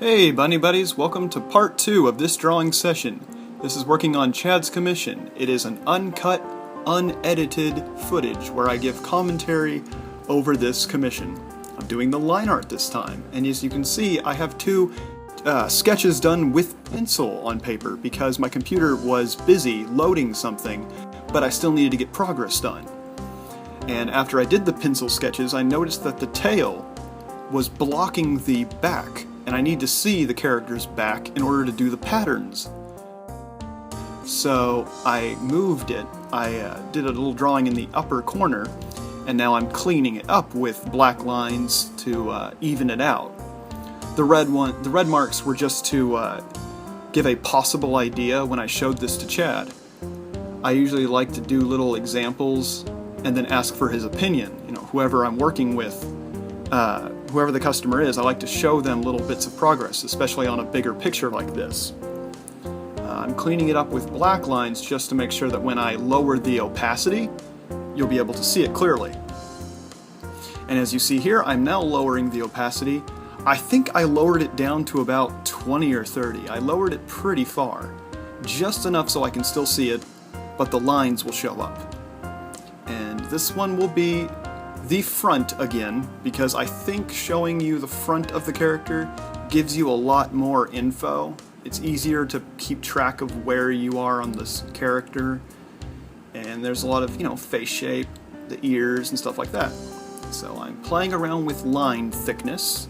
Hey Bunny Buddies, welcome to part 2 of this drawing session. This is working on Chad's commission. It is an uncut, unedited footage where I give commentary over this commission. I'm doing the line art this time, and as you can see I have two sketches done with pencil on paper because my computer was busy loading something, but I still needed to get progress done. And after I did the pencil sketches, I noticed that the tail was blocking the back, and I need to see the character's back in order to do the patterns. So I moved it. I did a little drawing in the upper corner, and now I'm cleaning it up with black lines to even it out. The red marks were just to give a possible idea when I showed this to Chad. I usually like to do little examples and then ask for his opinion. You know, whoever I'm working with, whoever the customer is, I like to show them little bits of progress, especially on a bigger picture like this. I'm cleaning it up with black lines just to make sure that when I lower the opacity, you'll be able to see it clearly. And as you see here, I'm now lowering the opacity. I think I lowered it down to about 20 or 30. I lowered it pretty far, just enough so I can still see it, but the lines will show up. And this one will be the front again, because I think showing you the front of the character gives you a lot more info. It's easier to keep track of where you are on this character, and there's a lot of, face shape, the ears and stuff like that. So I'm playing around with line thickness.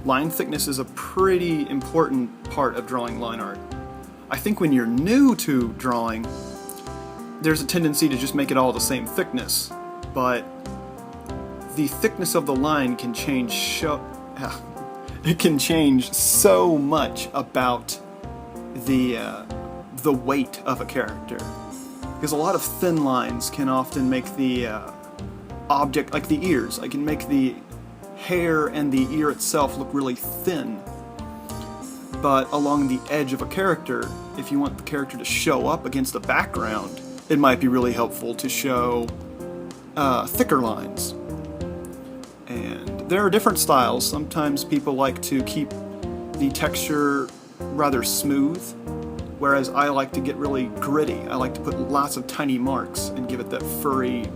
Line thickness is a pretty important part of drawing line art. I think when you're new to drawing, there's a tendency to just make it all the same thickness, but the thickness of the line can change it can change so much about the weight of a character. Because a lot of thin lines can often make the object, like the ears, I can make the hair and the ear itself look really thin. But along the edge of a character, if you want the character to show up against the background, it might be really helpful to show thicker lines. And there are different styles. Sometimes people like to keep the texture rather smooth, whereas I like to get really gritty. I like to put lots of tiny marks and give it that furry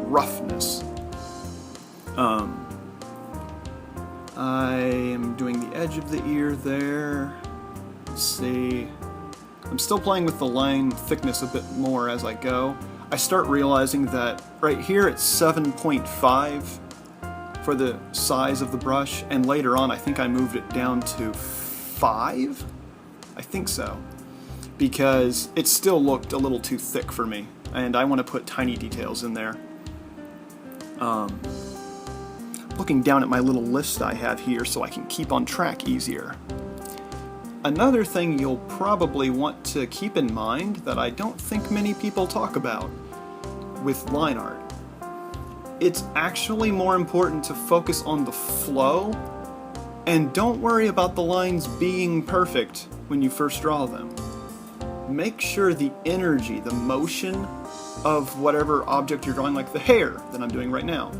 roughness. I am doing the edge of the ear there. Let's see. I'm still playing with the line thickness a bit more as I go. I start realizing that right here it's 7.5 for the size of the brush, and later on I think I moved it down to 5? I think so. Because it still looked a little too thick for me, and I want to put tiny details in there. Looking down at my little list I have here so I can keep on track easier. Another thing you'll probably want to keep in mind that I don't think many people talk about with line art. It's actually more important to focus on the flow, and don't worry about the lines being perfect when you first draw them. Make sure the energy, the motion of whatever object you're drawing, like the hair that I'm doing right now.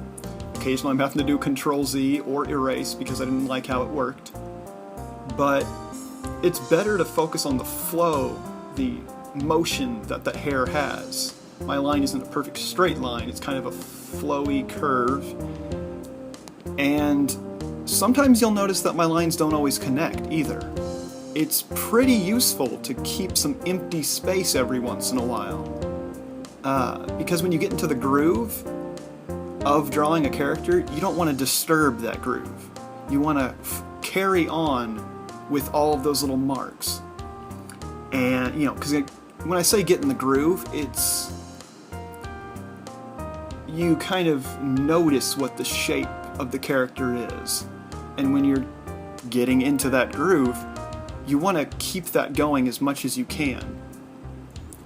Occasionally I'm having to do Control-Z or erase because I didn't like how it worked. But it's better to focus on the flow, the motion that the hair has. My line isn't a perfect straight line, it's kind of a flowy curve. And sometimes you'll notice that my lines don't always connect either. It's pretty useful to keep some empty space every once in a while. Because when you get into the groove of drawing a character, you don't want to disturb that groove. You want to carry on with all of those little marks. And, because when I say get in the groove, it's you kind of notice what the shape of the character is. And when you're getting into that groove, you want to keep that going as much as you can.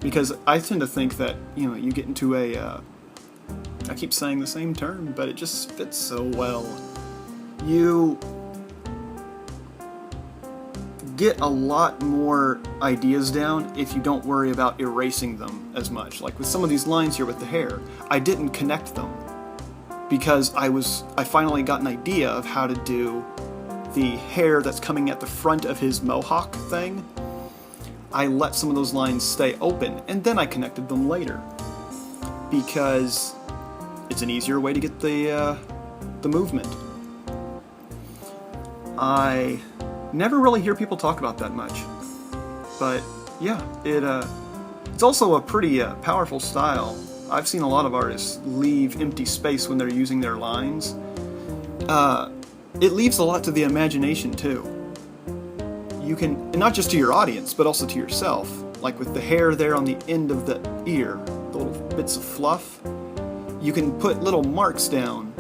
Because I tend to think that, you get into I keep saying the same term, but it just fits so well. You get a lot more ideas down if you don't worry about erasing them as much. Like with some of these lines here with the hair, I didn't connect them because I finally got an idea of how to do the hair that's coming at the front of his mohawk thing, I let some of those lines stay open, and then I connected them later, because it's an easier way to get the movement. I never really hear people talk about that much, but yeah, it's also a pretty powerful style. I've seen a lot of artists leave empty space when they're using their lines. It leaves a lot to the imagination too. You can, and not just to your audience, but also to yourself. Like with the hair there on the end of the ear, the little bits of fluff, you can put little marks down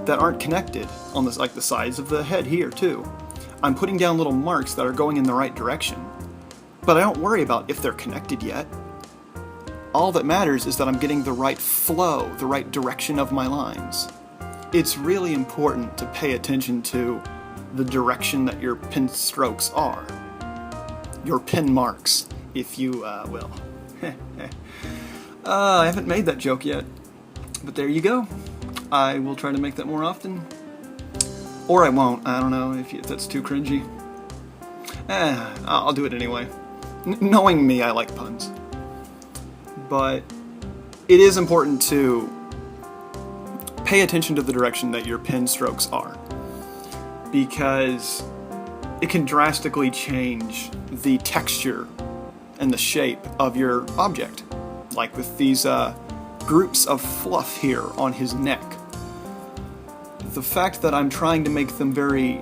that aren't connected on this, like the sides of the head here too. I'm putting down little marks that are going in the right direction, but I don't worry about if they're connected yet. All that matters is that I'm getting the right flow, the right direction of my lines. It's really important to pay attention to the direction that your pen strokes are. Your pen marks, if you will. I haven't made that joke yet, but there you go. I will try to make that more often. Or I won't. I don't know if that's too cringy. I'll do it anyway. Knowing me, I like puns. But it is important to pay attention to the direction that your pen strokes are, because it can drastically change the texture and the shape of your object. Like with these groups of fluff here on his neck. The fact that I'm trying to make them very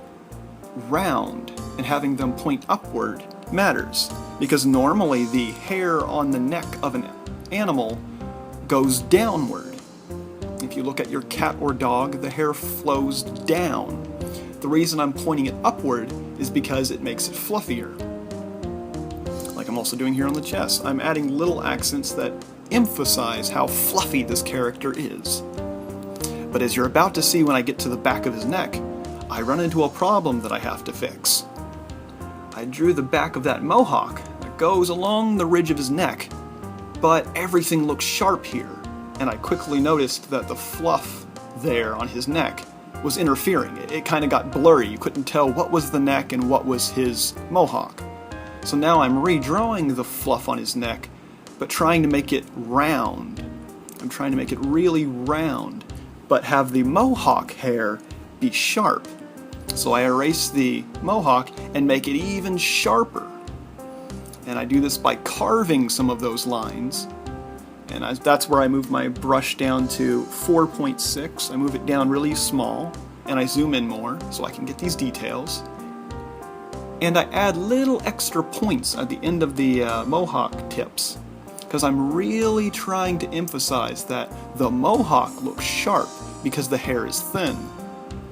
round and having them point upward matters, because normally the hair on the neck of an animal goes downward. If you look at your cat or dog, the hair flows down. The reason I'm pointing it upward is because it makes it fluffier. Like I'm also doing here on the chest. I'm adding little accents that emphasize how fluffy this character is. But as you're about to see when I get to the back of his neck, I run into a problem that I have to fix. I drew the back of that mohawk that goes along the ridge of his neck, but everything looks sharp here, and I quickly noticed that the fluff there on his neck was interfering. It kind of got blurry. You couldn't tell what was the neck and what was his mohawk. So now I'm redrawing the fluff on his neck, but trying to make it round. I'm trying to make it really round, but have the mohawk hair be sharp. So I erase the mohawk and make it even sharper. And I do this by carving some of those lines. And that's where I move my brush down to 4.6. I move it down really small, and I zoom in more so I can get these details. And I add little extra points at the end of the mohawk tips, because I'm really trying to emphasize that the mohawk looks sharp because the hair is thin,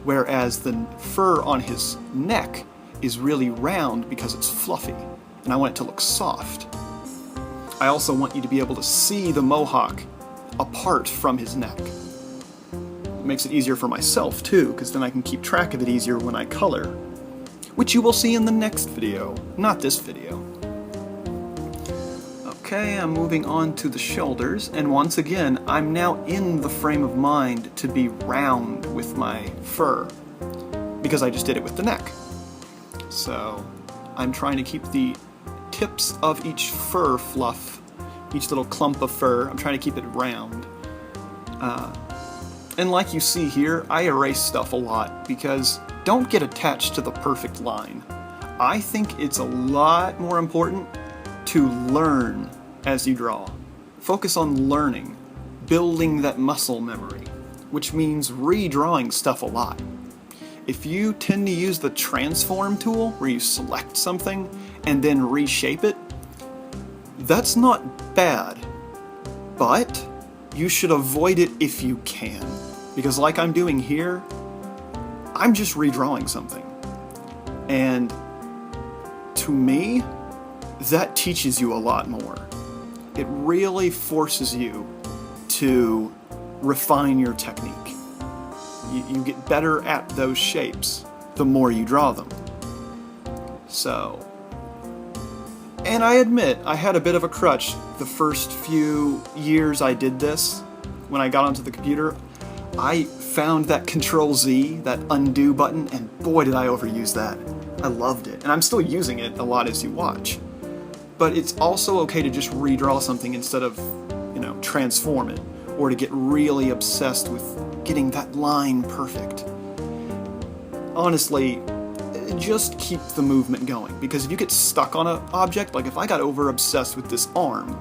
whereas the fur on his neck is really round because it's fluffy, and I want it to look soft. I also want you to be able to see the mohawk apart from his neck. It makes it easier for myself too, because then I can keep track of it easier when I color, which you will see in the next video, not this video. Okay, I'm moving on to the shoulders, and once again, I'm now in the frame of mind to be round with my fur, because I just did it with the neck. So, I'm trying to keep the tips of each fur fluff, each little clump of fur, I'm trying to keep it round. And like you see here, I erase stuff a lot, because don't get attached to the perfect line. I think it's a lot more important to learn as you draw. Focus on learning, building that muscle memory, which means redrawing stuff a lot. If you tend to use the transform tool, where you select something and then reshape it, that's not bad, but you should avoid it if you can. Because like I'm doing here, I'm just redrawing something. And to me, that teaches you a lot more. It really forces you to refine your technique. You get better at those shapes the more you draw them. So, and I admit, I had a bit of a crutch the first few years I did this. When I got onto the computer, I found that Control Z, that undo button, and boy did I overuse that. I loved it, and I'm still using it a lot as you watch. But it's also okay to just redraw something instead of, transform it, or to get really obsessed with getting that line perfect. Honestly, just keep the movement going, because if you get stuck on an object, like if I got over obsessed with this arm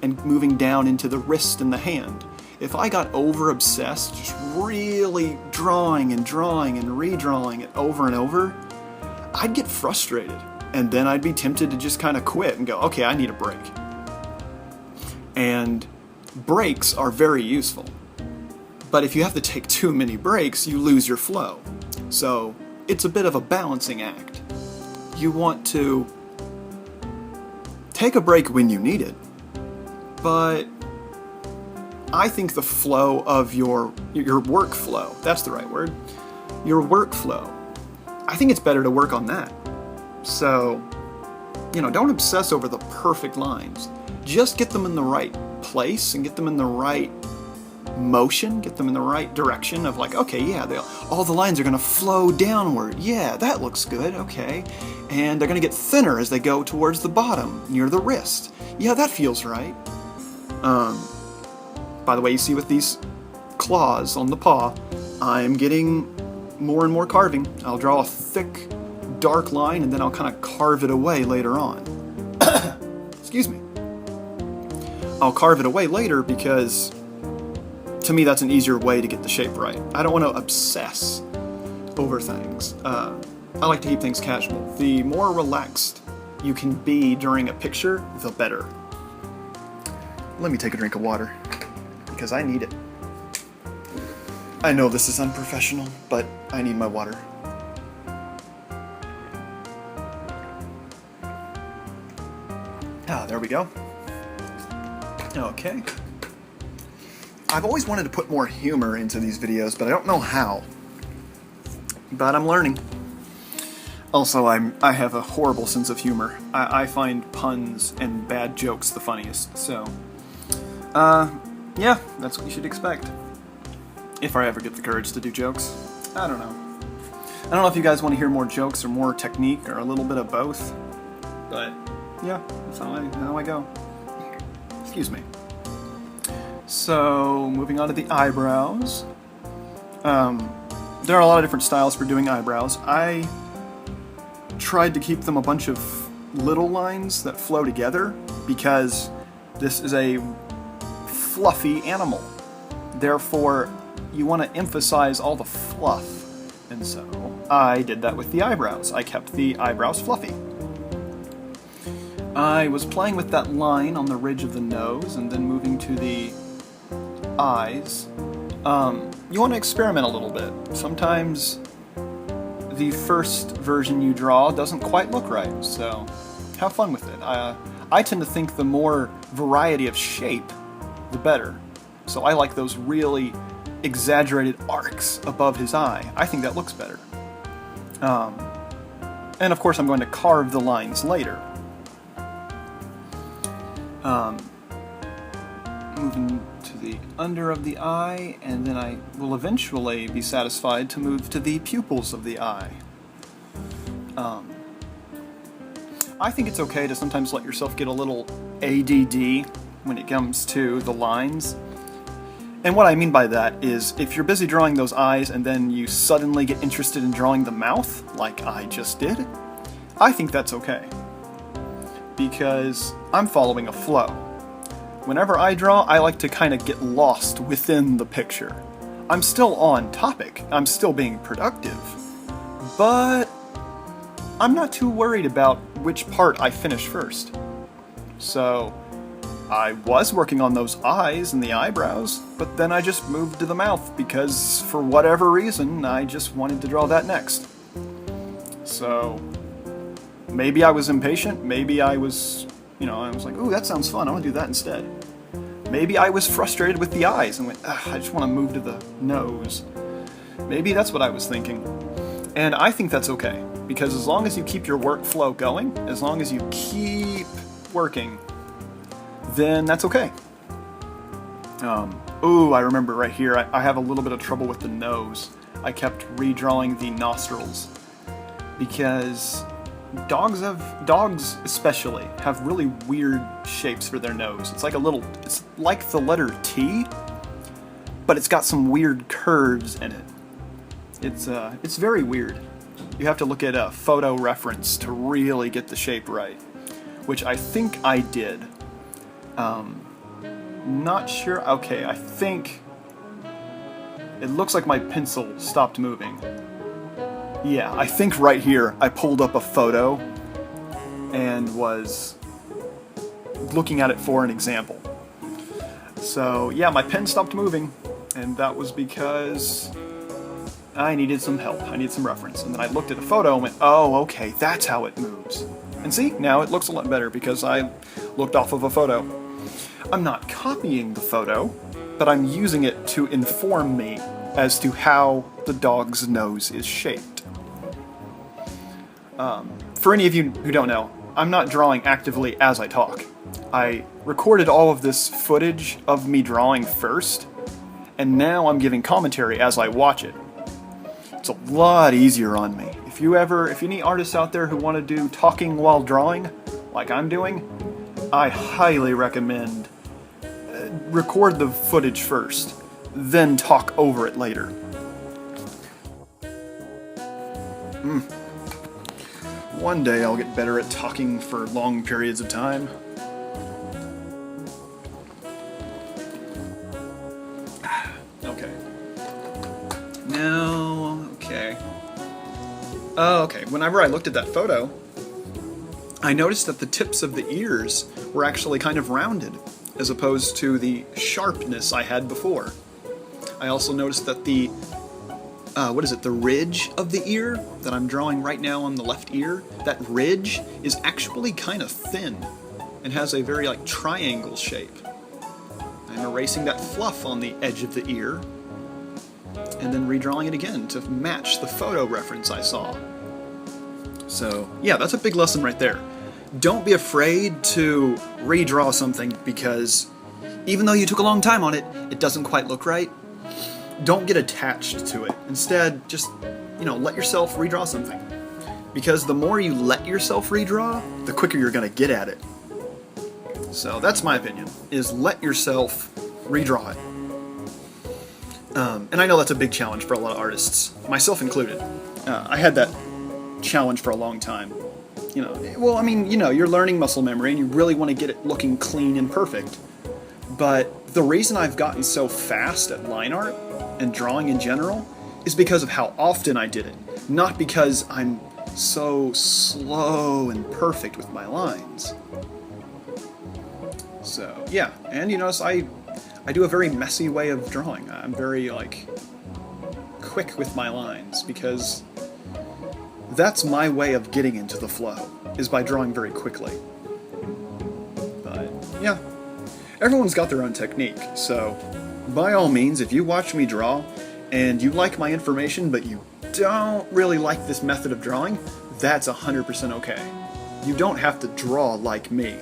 and moving down into the wrist and the hand, if I got over obsessed, just really drawing and redrawing it over and over, I'd get frustrated, and then I'd be tempted to just kind of quit and go, okay, I need a break. And breaks are very useful, but if you have to take too many breaks, you lose your flow. So it's a bit of a balancing act. You want to take a break when you need it, but I think the flow of your workflow, that's the right word, your workflow, I think it's better to work on that. So, don't obsess over the perfect lines. Just get them in the right place and get them in the right motion, get them in the right direction of like, okay, yeah, all the lines are going to flow downward. Yeah, that looks good, okay. And they're going to get thinner as they go towards the bottom, near the wrist. Yeah, that feels right. By the way, you see with these claws on the paw, I'm getting more and more carving. I'll draw a thick, dark line, and then I'll kind of carve it away later on. Excuse me. I'll carve it away later because, to me, that's an easier way to get the shape right. I don't want to obsess over things. I like to keep things casual. The more relaxed you can be during a picture, the better. Let me take a drink of water, because I need it. I know this is unprofessional, but I need my water. There we go. Okay. I've always wanted to put more humor into these videos, but I don't know how. But I'm learning. Also, I have a horrible sense of humor. I find puns and bad jokes the funniest, so... yeah, that's what you should expect. If I ever get the courage to do jokes. I don't know. I don't know if you guys want to hear more jokes or more technique or a little bit of both, but yeah, that's how I go. Excuse me. So, moving on to the eyebrows. There are a lot of different styles for doing eyebrows. I tried to keep them a bunch of little lines that flow together because this is a fluffy animal. Therefore, you want to emphasize all the fluff. And so, I did that with the eyebrows. I kept the eyebrows fluffy. I was playing with that line on the ridge of the nose and then moving to the eyes. You want to experiment a little bit. Sometimes the first version you draw doesn't quite look right, so have fun with it. I tend to think the more variety of shape, the better. So I like those really exaggerated arcs above his eye. I think that looks better. And of course I'm going to carve the lines later. Moving to the under of the eye, and then I will eventually be satisfied to move to the pupils of the eye. I think it's okay to sometimes let yourself get a little ADD when it comes to the lines. And what I mean by that is, if you're busy drawing those eyes and then you suddenly get interested in drawing the mouth, like I just did, I think that's okay. Because I'm following a flow. Whenever I draw, I like to kind of get lost within the picture. I'm still on topic, I'm still being productive, but I'm not too worried about which part I finish first. So, I was working on those eyes and the eyebrows, but then I just moved to the mouth because, for whatever reason, I just wanted to draw that next. So, maybe I was impatient, maybe I was, I was like, ooh, that sounds fun, I want to do that instead. Maybe I was frustrated with the eyes and went, I just want to move to the nose. Maybe that's what I was thinking. And I think that's okay, because as long as you keep your workflow going, as long as you keep working, then that's okay. Ooh, I remember right here, I have a little bit of trouble with the nose. I kept redrawing the nostrils because dogs especially have really weird shapes for their nose. It's like the letter T, but it's got some weird curves in it. It's very weird. You have to look at a photo reference to really get the shape right, which I think I did. Not sure. Okay, I think it looks like my pencil stopped moving. Yeah, I think right here I pulled up a photo and was looking at it for an example. So yeah, my pen stopped moving, and that was because I needed some help. I needed some reference. And then I looked at a photo and went, oh, okay, that's how it moves. And see, now it looks a lot better because I looked off of a photo. I'm not copying the photo, but I'm using it to inform me as to how the dog's nose is shaped. For any of you who don't know, I'm not drawing actively as I talk. I recorded all of this footage of me drawing first, and now I'm giving commentary as I watch it. It's a lot easier on me. If any artists out there who want to do talking while drawing, like I'm doing, I highly recommend record the footage first, then talk over it later. One day I'll get better at talking for long periods of time. Okay. Now, okay. Oh, okay. Whenever I looked at that photo, I noticed that the tips of the ears were actually kind of rounded, as opposed to the sharpness I had before. I also noticed that the ridge of the ear that I'm drawing right now on the left ear, that ridge is actually kind of thin and has a very triangle shape. I'm erasing that fluff on the edge of the ear and then redrawing it again to match the photo reference I saw. So yeah, that's a big lesson right there. Don't be afraid to redraw something because even though you took a long time on it, it doesn't quite look right. Don't get attached to it. Instead, just, let yourself redraw something. Because the more you let yourself redraw, the quicker you're going to get at it. So that's my opinion, is let yourself redraw it. And I know that's a big challenge for a lot of artists, myself included. I had that challenge for a long time. You're learning muscle memory and you really want to get it looking clean and perfect. But the reason I've gotten so fast at line art and drawing in general is because of how often I did it, not because I'm so slow and perfect with my lines. So yeah, and you notice I do a very messy way of drawing. I'm very quick with my lines because that's my way of getting into the flow, is by drawing very quickly. But yeah, everyone's got their own technique, so by all means, if you watch me draw and you like my information but you don't really like this method of drawing, that's 100% okay. You don't have to draw like me.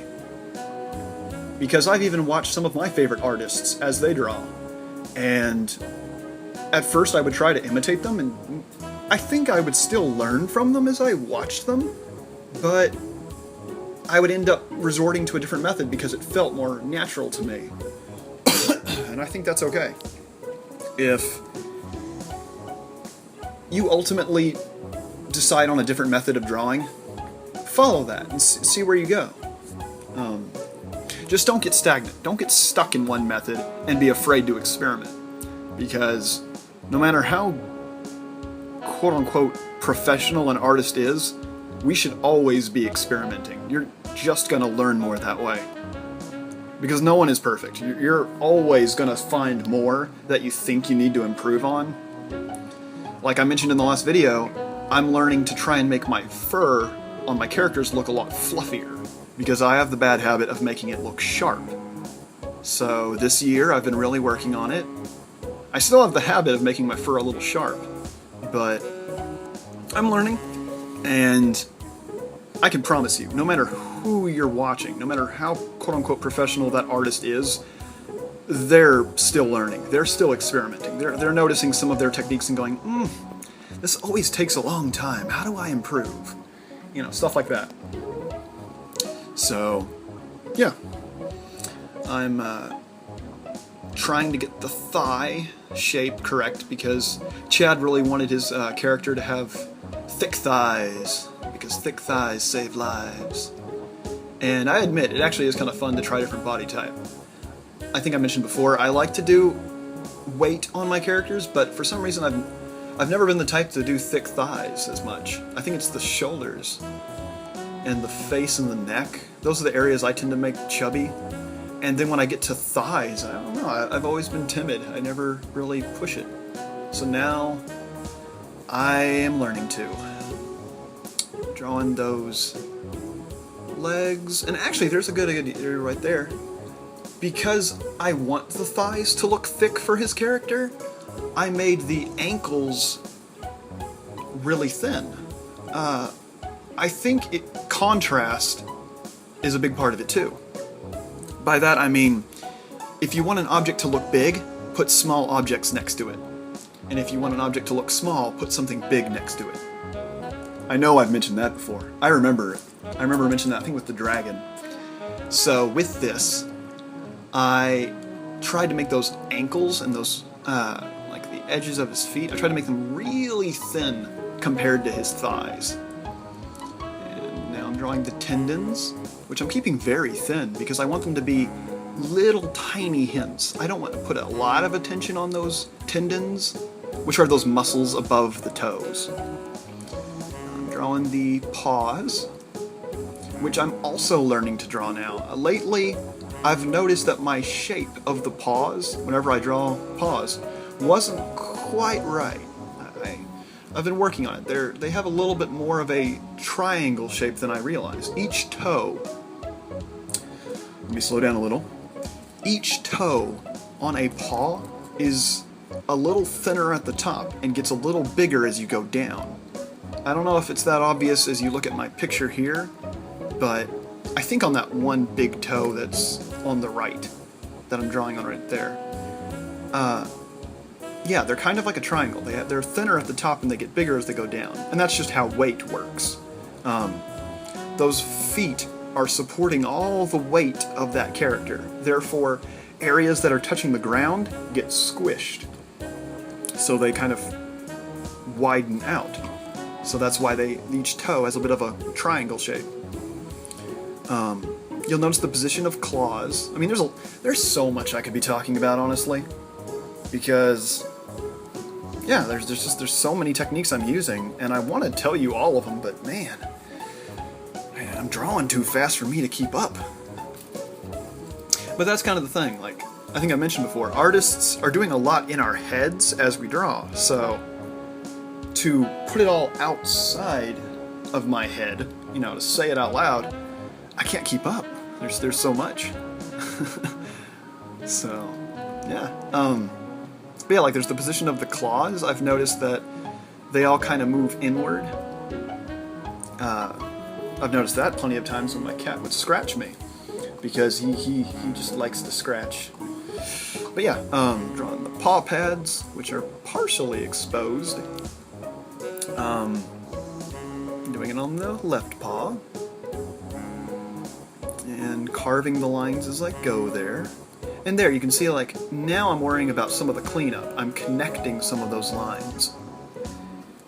Because I've even watched some of my favorite artists as they draw, and at first I would try to imitate them, and I think I would still learn from them as I watched them, but I would end up resorting to a different method because it felt more natural to me. And I think that's okay. If you ultimately decide on a different method of drawing, follow that and see where you go. Just don't get stagnant. Don't get stuck in one method and be afraid to experiment. Because no matter how quote-unquote professional an artist is, we should always be experimenting. You're just going to learn more that way. Because no one is perfect. You're always going to find more that you think you need to improve on. Like I mentioned in the last video, I'm learning to try and make my fur on my characters look a lot fluffier, because I have the bad habit of making it look sharp. So this year I've been really working on it. I still have the habit of making my fur a little sharp, but I'm learning, and I can promise you, no matter who you're watching, no matter how quote-unquote professional that artist is, they're still learning. They're still experimenting. They're noticing some of their techniques and going, this always takes a long time. How do I improve? You know, stuff like that. So, yeah. I'm trying to get the thigh shape correct because Chad really wanted his character to have thick thighs, because thick thighs save lives. And I admit, it actually is kind of fun to try different body type. I think I mentioned before, I like to do weight on my characters, but for some reason I've never been the type to do thick thighs as much. I think it's the shoulders and the face and the neck. Those are the areas I tend to make chubby. And then when I get to thighs, I don't know, I've always been timid. I never really push it. So now I am learning to. Drawing those legs. And actually, there's a good idea right there. Because I want the thighs to look thick for his character, I made the ankles really thin. I think contrast is a big part of it too. By that I mean, if you want an object to look big, put small objects next to it. And if you want an object to look small, put something big next to it. I know I've mentioned that before. I remember mentioning that, I think with the dragon. So with this, I tried to make those ankles and those, like the edges of his feet, I tried to make them really thin compared to his thighs. And now I'm drawing the tendons, which I'm keeping very thin because I want them to be little tiny hints. I don't want to put a lot of attention on those tendons, which are those muscles above the toes. I'm drawing the paws, which I'm also learning to draw now. Lately, I've noticed that my shape of the paws, whenever I draw paws, wasn't quite right. I've been working on it. They have a little bit more of a triangle shape than I realized. Each toe, let me slow down a little. Each toe on a paw is a little thinner at the top and gets a little bigger as you go down. I don't know if it's that obvious as you look at my picture here, but I think on that one big toe that's on the right, that I'm drawing on right there, yeah, they're kind of like a triangle. They're thinner at the top and they get bigger as they go down. And that's just how weight works. Those feet are supporting all the weight of that character. Therefore, areas that are touching the ground get squished. So they kind of widen out. So that's why each toe has a bit of a triangle shape. You'll notice the position of claws. I mean, there's so much I could be talking about, honestly, because yeah, there's so many techniques I'm using, and I want to tell you all of them, but man, I'm drawing too fast for me to keep up. But that's kind of the thing. Like I think I mentioned before, artists are doing a lot in our heads as we draw. So to put it all outside of my head, you know, to say it out loud, I can't keep up. There's so much. So, yeah. But yeah, like there's the position of the claws. I've noticed that they all kind of move inward. I've noticed that plenty of times when my cat would scratch me, because he just likes to scratch. But yeah, drawing the paw pads, which are partially exposed. Doing it on the left paw. And carving the lines as I go there. And there, you can see, like, now I'm worrying about some of the cleanup. I'm connecting some of those lines.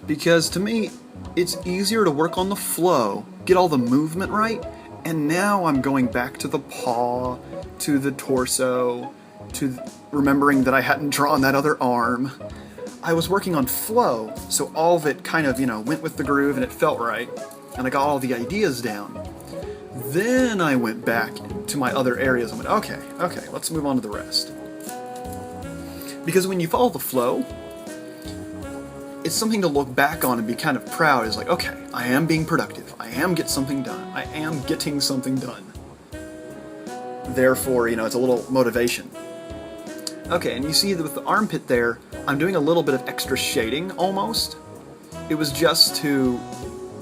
Because to me, it's easier to work on the flow, get all the movement right, and now I'm going back to the paw, to the torso, to remembering that I hadn't drawn that other arm. I was working on flow, so all of it kind of, you know, went with the groove and it felt right, and I got all the ideas down. Then I went back to my other areas and went, okay, let's move on to the rest. Because when you follow the flow, it's something to look back on and be kind of proud. It's like, okay, I am being productive. I am getting something done. I am getting something done. Therefore, you know, it's a little motivation. Okay, and you see that with the armpit there, I'm doing a little bit of extra shading, almost. It was just to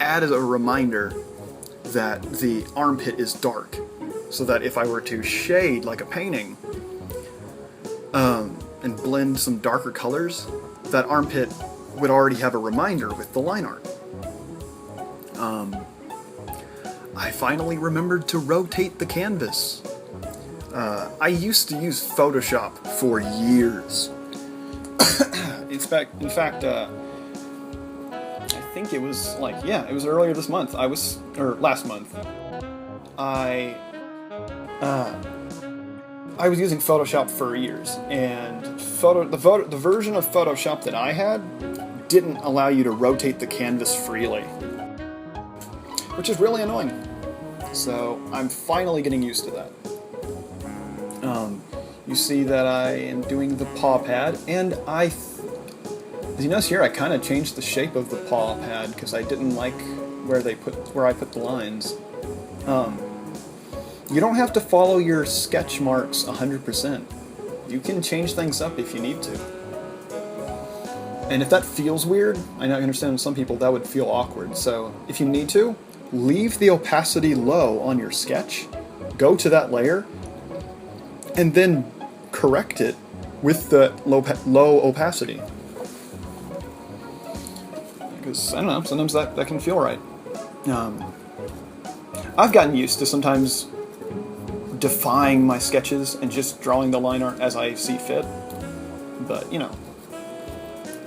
add as a reminder that the armpit is dark, so that if I were to shade like a painting, and blend some darker colors, that armpit would already have a reminder with the line art. I finally remembered to rotate the canvas. I used to use Photoshop for years. In fact, I think it was it was earlier this month. Last month. I was using Photoshop for years, and the version of Photoshop that I had didn't allow you to rotate the canvas freely, which is really annoying. So I'm finally getting used to that. You see that I am doing the paw pad, and as you notice here, I kind of changed the shape of the paw pad because I didn't like where I put the lines. You don't have to follow your sketch marks 100%. You can change things up if you need to. And if that feels weird, I understand some people that would feel awkward, so if you need to, leave the opacity low on your sketch, go to that layer, and then correct it with the low opacity. Because, I don't know, sometimes that can feel right. I've gotten used to sometimes defying my sketches and just drawing the line art as I see fit. But,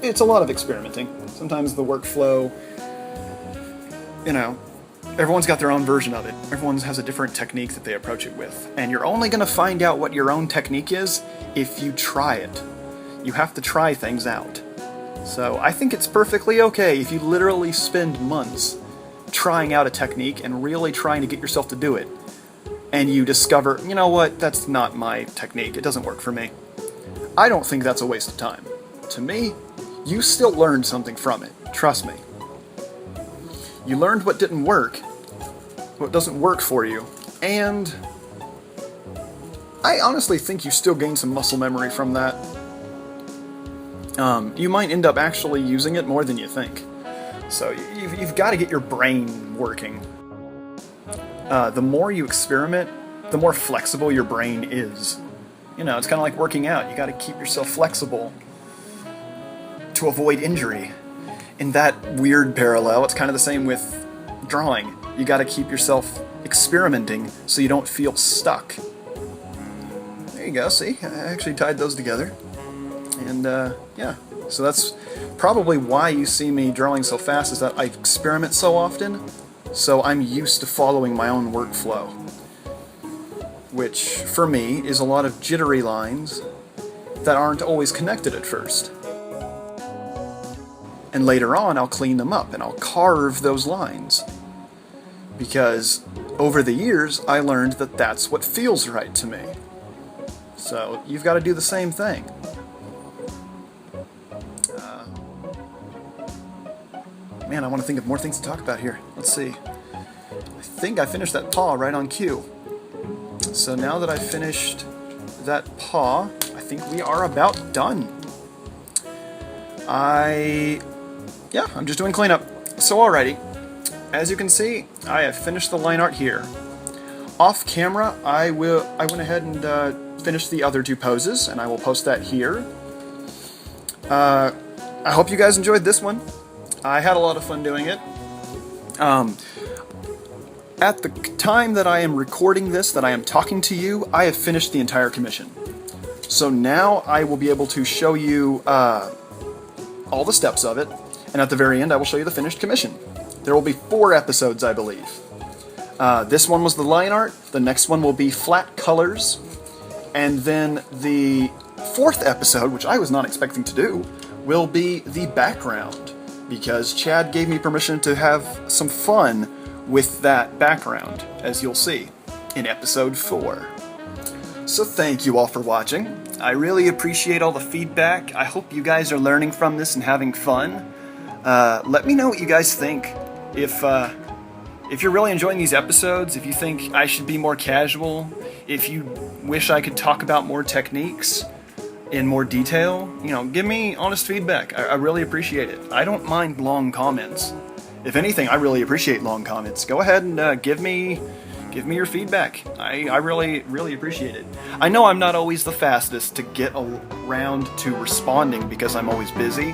it's a lot of experimenting. Sometimes the workflow, everyone's got their own version of it. Everyone has a different technique that they approach it with. And you're only going to find out what your own technique is if you try it. You have to try things out. So I think it's perfectly okay if you literally spend months trying out a technique and really trying to get yourself to do it. And you discover, you know what, that's not my technique. It doesn't work for me. I don't think that's a waste of time. To me, you still learned something from it. Trust me. You learned what didn't work, what doesn't work for you, and I honestly think you still gained some muscle memory from that. You might end up actually using it more than you think. So you've got to get your brain working. The more you experiment, the more flexible your brain is. It's kind of like working out. You got to keep yourself flexible to avoid injury. In that weird parallel, it's kind of the same with drawing. You got to keep yourself experimenting so you don't feel stuck. There you go, see? I actually tied those together. And, yeah. So that's probably why you see me drawing so fast, is that I experiment so often, so I'm used to following my own workflow. Which, for me, is a lot of jittery lines that aren't always connected at first. And later on, I'll clean them up, and I'll carve those lines. Because over the years, I learned that that's what feels right to me. So you've got to do the same thing. Man, I want to think of more things to talk about here. Let's see. I think I finished that paw right on cue. So now that I've finished that paw, I think we are about done. I'm just doing cleanup. So alrighty, as you can see, I have finished the line art here. Off camera, I went ahead and finished the other two poses, and I will post that here. I hope you guys enjoyed this one. I had a lot of fun doing it. At the time that I am recording this, that I am talking to you, I have finished the entire commission. So now I will be able to show you all the steps of it, and at the very end I will show you the finished commission. There will be 4 episodes, I believe. This one was the line art, the next one will be flat colors, and then the 4th episode, which I was not expecting to do, will be the background, because Chad gave me permission to have some fun with that background, as you'll see in episode 4. So thank you all for watching. I really appreciate all the feedback. I hope you guys are learning from this and having fun. Let me know what you guys think. If you're really enjoying these episodes, if you think I should be more casual, if you wish I could talk about more techniques in more detail, give me honest feedback. I really appreciate it. I don't mind long comments. If anything, I really appreciate long comments. Go ahead and give me give me your feedback. I really appreciate it. I know I'm not always the fastest to get around to responding because I'm always busy,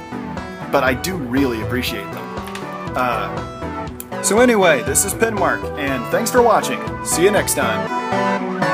but I do really appreciate them. So anyway, this is PenMark, and thanks for watching. See you next time.